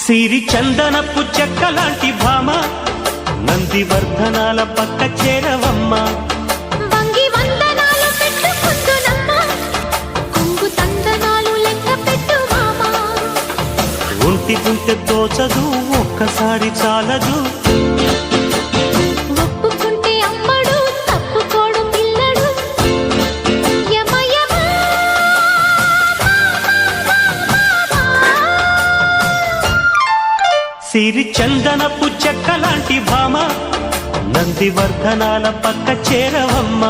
సిరి చందనపు చెక్కలాంటి భామ నందివర్ధనాల పక్క చేరవమ్మ. వంగి వందనాలు పెట్టుకుందునమ్మ, కొంగు తందనాలు లెక్క పెట్టు మామ. ఒంటికుంటే తోచదు ఒక్కసారి చాలదు, ఒప్పుకుంటే అమ్మడు తప్పుకోడు పిల్లడు. యమ యమ సిరి చందనపు చెక్కలాంటి భామ నందివర్ధనాల పక్క చేరవమ్మ.